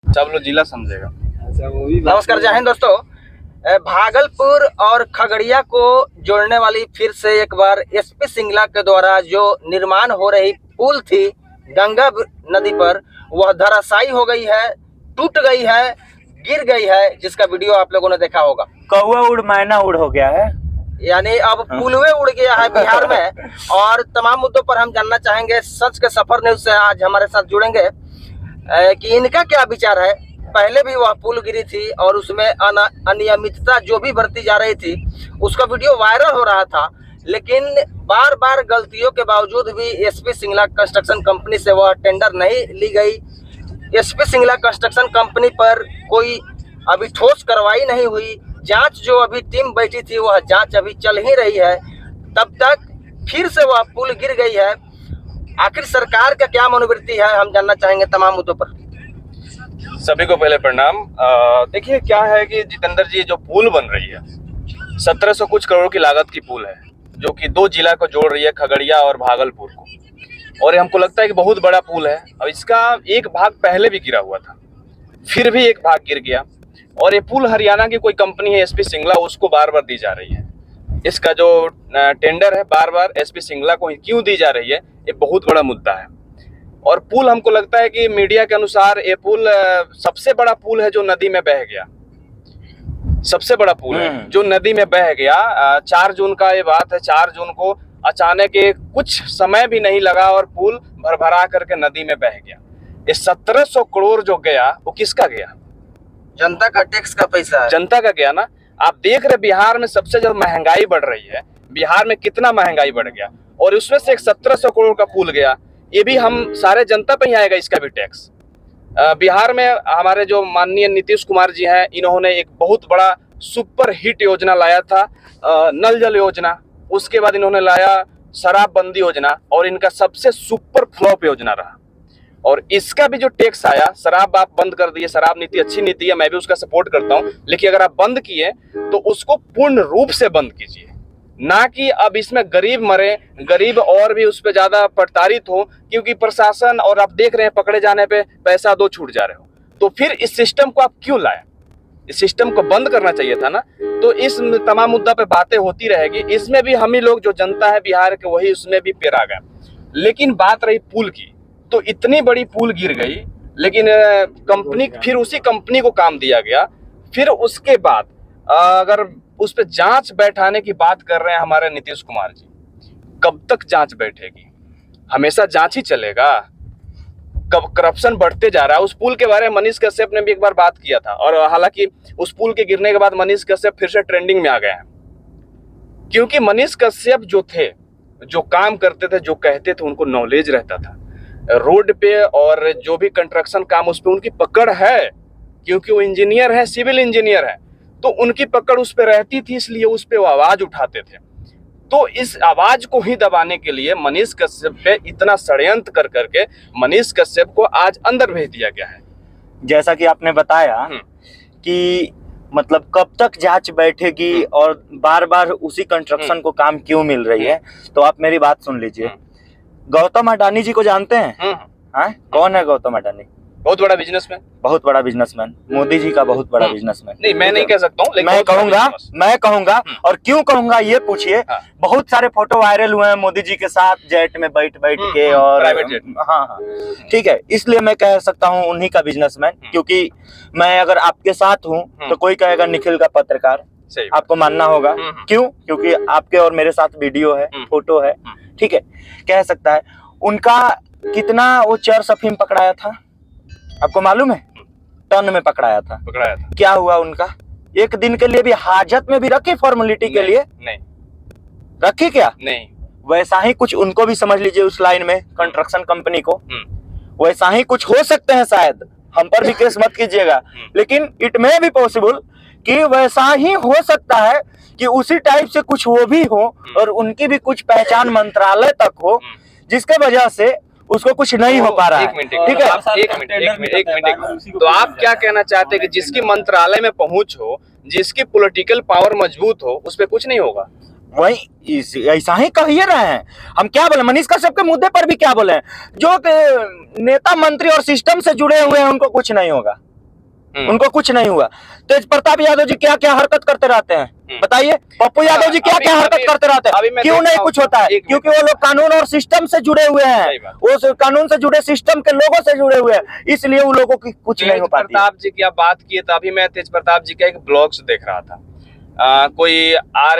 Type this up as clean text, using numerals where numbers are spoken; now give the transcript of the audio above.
सब लोग जिला समझेगा। नमस्कार, जय हिंद दोस्तों। भागलपुर और खगड़िया को जोड़ने वाली फिर से एक बार एसपी सिंगला के द्वारा जो निर्माण हो रही पुल थी गंगा नदी पर, वह धराशायी हो गई है, टूट गई है, गिर गई है, जिसका वीडियो आप लोगों ने देखा होगा। कौवा उड़ मैना उड़ हो गया है, यानी अब पुलवे उड़ गया है बिहार में। और तमाम मुद्दों पर हम जानना चाहेंगे। सच के सफर न्यूज से आज हमारे साथ जुड़ेंगे कि इनका क्या विचार है। पहले भी वह पुल गिरी थी और उसमें अनियमितता जो भी बरती जा रही थी उसका वीडियो वायरल हो रहा था, लेकिन बार बार गलतियों के बावजूद भी एसपी सिंगला कंस्ट्रक्शन कंपनी से वह टेंडर नहीं ली गई। एसपी सिंगला कंस्ट्रक्शन कंपनी पर कोई अभी ठोस कार्रवाई नहीं हुई। जांच जो अभी टीम बैठी थी वह जांच अभी चल ही रही है। तब तक फिर से वह पुल गिर गई है। आखिर सरकार का क्या मनोवृत्ति है, हम जानना चाहेंगे तमाम मुद्दों पर। सभी को पहले प्रणाम। देखिए क्या है कि जितेंद्र जी, जो पुल बन रही है 1700 कुछ करोड़ की लागत की पुल है, जो कि 2 जिला को जोड़ रही है, खगड़िया और भागलपुर को। और ये हमको लगता है कि बहुत बड़ा पुल है। और इसका एक भाग पहले भी गिरा हुआ था, फिर भी एक भाग गिर गया। और ये पुल हरियाणा की कोई कंपनी है एसपी सिंगला, उसको बार बार दी जा रही है। इसका जो टेंडर है बार बार एसपी सिंगला को क्यों दी जा रही है, ये बहुत बड़ा मुद्दा है। और पुल हमको लगता है कि मीडिया के अनुसार ये पुल सबसे बड़ा पुल है जो नदी में बह गया। सबसे बड़ा पुल है जो नदी में बह गया। 4 जून का ये बात है। 4 जून को अचानक कुछ समय भी नहीं लगा और पुल भरभरा करके नदी में बह गया। ये 1700 करोड़ जो गया वो किसका गया? जनता का टैक्स का पैसा है। जनता का गया ना। आप देख रहे बिहार में सबसे ज्यादा महंगाई बढ़ रही है। बिहार में कितना महंगाई बढ़ गया और उसमें से एक 1700 करोड़ का पुल गया। ये भी हम सारे जनता पे ही आएगा, इसका भी टैक्स। बिहार में हमारे जो माननीय नीतीश कुमार जी हैं, इन्होंने एक बहुत बड़ा सुपर हिट योजना लाया था, नल जल योजना। उसके बाद इन्होंने लाया शराबबंदी योजना और इनका सबसे सुपर फ्लॉप योजना रहा। और इसका भी जो टैक्स आया, शराब आप बंद कर दिए। शराब नीति अच्छी नीति है, मैं भी उसका सपोर्ट करता हूं, लेकिन अगर आप बंद किए तो उसको पूर्ण रूप से बंद कीजिए, ना कि अब इसमें गरीब मरे, गरीब और भी उस पर ज्यादा प्रताड़ित हो। क्योंकि प्रशासन, और आप देख रहे हैं पकड़े जाने पे पैसा 2 छूट जा रहे हो। तो फिर इस सिस्टम को आप क्यों लाए? इस सिस्टम को बंद करना चाहिए था ना। तो इस तमाम मुद्दा पे बातें होती रहेगी। इसमें भी हम ही लोग जो जनता है बिहार के, वही उसमें भी पेरा गया। लेकिन बात रही पुल की, तो इतनी बड़ी पुल गिर गई, लेकिन कंपनी, फिर उसी कंपनी को काम दिया गया। फिर उसके बाद अगर उस पर जांच बैठाने की बात कर रहे हैं हमारे नीतीश कुमार जी, कब तक जांच बैठेगी? हमेशा जांच ही चलेगा? कब करप्शन बढ़ते जा रहा है। उस पुल के बारे में मनीष कश्यप ने भी एक बार बात किया था, और हालांकि उस पुल के गिरने के बाद मनीष कश्यप फिर से ट्रेंडिंग में आ गए हैं। क्योंकि मनीष कश्यप जो थे, जो काम करते थे, जो कहते थे, उनको नॉलेज रहता था रोड पे, और जो भी कंस्ट्रक्शन काम उस पर उनकी पकड़ है। क्योंकि वो इंजीनियर है, सिविल इंजीनियर है, तो उनकी पकड़ उस पर रहती थी, इसलिए उस पर वो आवाज उठाते थे। तो इस आवाज को ही दबाने के लिए मनीष कश्यप पे इतना षड्यंत्र कर करके मनीष कश्यप को आज अंदर भेज दिया गया है। जैसा कि आपने बताया कि मतलब कब तक जांच बैठेगी और बार बार उसी कंस्ट्रक्शन को काम क्यों मिल रही है। तो आप मेरी बात सुन लीजिए। गौतम अडानी जी को जानते हैं? कौन है गौतम अडानी? बहुत बड़ा बिजनेसमैन। बहुत बड़ा बिजनेसमैन, मोदी जी का बहुत बड़ा बिजनेसमैन। नहीं, मैं नहीं कह सकता हूँ, लेकिन मैं कहूंगा और क्यों कहूंगा ये पूछिए। बहुत सारे फोटो वायरल हुए हैं मोदी जी के साथ जेट में बैठ के, और प्राइवेट जेट। हाँ, ठीक है, इसलिए मैं कह सकता हूँ उन्हीं का बिजनेसमैन। क्योंकि मैं अगर आपके साथ हूँ तो कोई कहेगा निखिल का पत्रकार, आपको मानना होगा। क्यों? क्योंकि आपके और मेरे साथ वीडियो है, फोटो है, ठीक है, कह सकता है। उनका कितना वो चर्स अफीम पकड़ाया था आपको मालूम है? टन में पकड़ाया था। क्या हुआ उनका? एक दिन के लिए भी हाजत में भी रखी, फॉर्मेलिटी के लिए नहीं रखी क्या? नहीं। वैसा ही कुछ उनको भी समझ लीजिए, उस लाइन में कंस्ट्रक्शन कंपनी को वैसा ही कुछ हो सकते हैं। शायद हम पर भी केस मत कीजिएगा, लेकिन इट मे बी पॉसिबल कि वैसा ही हो सकता है कि उसी टाइप से कुछ वो भी हो और उनकी भी कुछ पहचान मंत्रालय तक हो, जिसके वजह से उसको कुछ नहीं हो पा रहा है। ठीक है, एक मिनट। तो आप क्या कहना चाहते हैं कि जिसकी मंत्रालय में पहुंच हो, जिसकी पॉलिटिकल पावर मजबूत हो, उस पर कुछ नहीं होगा? वही ऐसा ही कहिए रहे हैं हम। क्या बोले? मनीष कश्यप के मुद्दे पर भी क्या बोले? जो नेता मंत्री और सिस्टम से जुड़े हुए हैं उनको कुछ नहीं होगा। उनको कुछ नहीं हुआ। तेज प्रताप यादव जी क्या क्या हरकत करते रहते हैं बताइए, पप्पू यादव जी क्या क्या हरकत करते रहते हैं, क्यों नहीं कुछ होता है? क्योंकि वो लोग कानून और सिस्टम से जुड़े हुए हैं, वो कानून से जुड़े सिस्टम के लोगों से जुड़े हुए हैं, इसलिए उन लोगों की कुछ नहीं हो पाती। प्रताप जी की आप बात किए तो अभी मैं तेज प्रताप जी का एक ब्लॉग्स देख रहा था, कोई